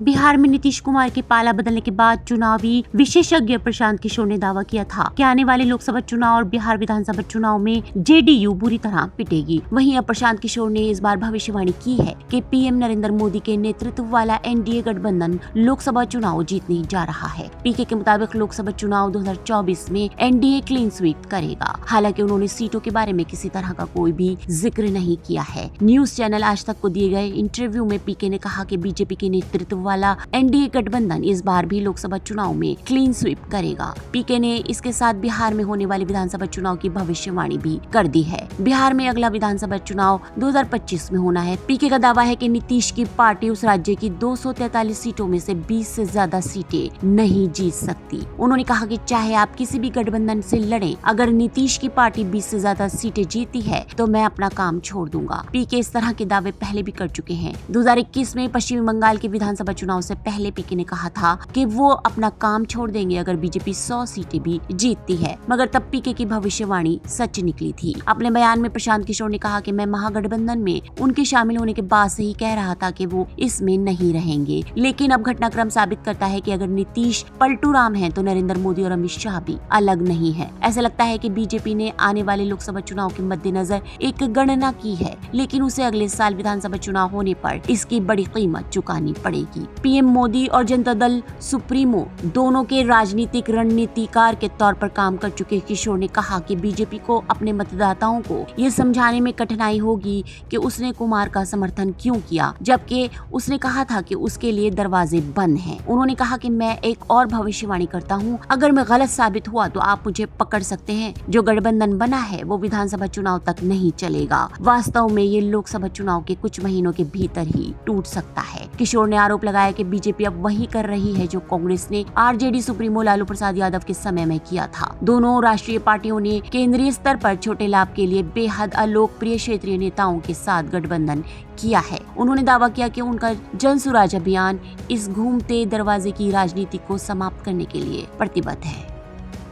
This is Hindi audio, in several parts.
बिहार में नीतीश कुमार के पाला बदलने के बाद चुनावी विशेषज्ञ प्रशांत किशोर ने दावा किया था कि आने वाले लोकसभा चुनाव और बिहार विधानसभा चुनाव में जेडीयू बुरी तरह पिटेगी। वहीं अब प्रशांत किशोर ने इस बार भविष्यवाणी की है कि पीएम नरेंद्र मोदी के नेतृत्व वाला एनडीए गठबंधन लोकसभा चुनाव जीतने जा रहा है। पीके के मुताबिक लोकसभा चुनाव 2024 में एनडीए क्लीन स्वीप करेगा। हालांकि उन्होंने सीटों के बारे में किसी तरह का कोई भी जिक्र नहीं किया है। न्यूज चैनल आज तक को दिए गए इंटरव्यू में पीके ने कहा कि बीजेपी के नेतृत्व वाला एनडीए गठबंधन इस बार भी लोकसभा चुनाव में क्लीन स्वीप करेगा। पीके ने इसके साथ बिहार में होने वाले विधानसभा चुनाव की भविष्यवाणी भी कर दी है। बिहार में अगला विधानसभा चुनाव 2025 में होना है। पीके का दावा है कि नीतीश की पार्टी उस राज्य की 243 सीटों में से 20 से ज्यादा सीटें नहीं जीत सकती। उन्होंने कहा कि चाहे आप किसी भी गठबंधन से लड़ें, अगर नीतीश की पार्टी 20 से ज्यादा सीटें जीती है तो मैं अपना काम छोड़ दूंगा। पीके इस तरह के दावे पहले भी कर चुके हैं। 2021 में पश्चिमी बंगाल के विधानसभा चुनाव से पहले पीके ने कहा था कि वो अपना काम छोड़ देंगे अगर बीजेपी 100 सीटें भी जीतती है, मगर तब पीके की भविष्यवाणी सच निकली थी। अपने बयान में प्रशांत किशोर ने कहा कि मैं महागठबंधन में उनके शामिल होने के बाद से ही कह रहा था कि वो इसमें नहीं रहेंगे, लेकिन अब घटनाक्रम साबित करता है कि अगर नीतीश पलटू राम है तो नरेंद्र मोदी और अमित शाह भी अलग नहीं है। ऐसा लगता है कि बीजेपी ने आने वाले लोकसभा चुनाव के मद्देनजर एक गणना की है, लेकिन उसे अगले साल विधानसभा चुनाव होने पर इसकी बड़ी कीमत चुकानी पड़ेगी। पीएम मोदी और जनता दल सुप्रीमो दोनों के राजनीतिक रणनीतिकार के तौर पर काम कर चुके किशोर ने कहा कि बीजेपी को अपने मतदाताओं को ये समझाने में कठिनाई होगी कि उसने कुमार का समर्थन क्यों किया, जबकि उसने कहा था कि उसके लिए दरवाजे बंद हैं। उन्होंने कहा कि मैं एक और भविष्यवाणी करता हूँ, अगर मैं गलत साबित हुआ तो आप मुझे पकड़ सकते हैं। जो गठबंधन बना है वो विधानसभा चुनाव तक नहीं चलेगा। वास्तव में ये लोकसभा चुनाव के कुछ महीनों के भीतर ही टूट सकता है। किशोर ने आरोप लगाया कि बीजेपी अब वही कर रही है जो कांग्रेस ने आरजेडी सुप्रीमो लालू प्रसाद यादव के समय में किया था। दोनों राष्ट्रीय पार्टियों ने केंद्रीय स्तर पर छोटे लाभ के लिए बेहद अलोकप्रिय क्षेत्रीय नेताओं के साथ गठबंधन किया है। उन्होंने दावा किया कि उनका जन सुराज अभियान इस घूमते दरवाजे की राजनीति को समाप्त करने के लिए प्रतिबद्ध है।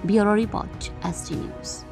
Bureau report, ST news.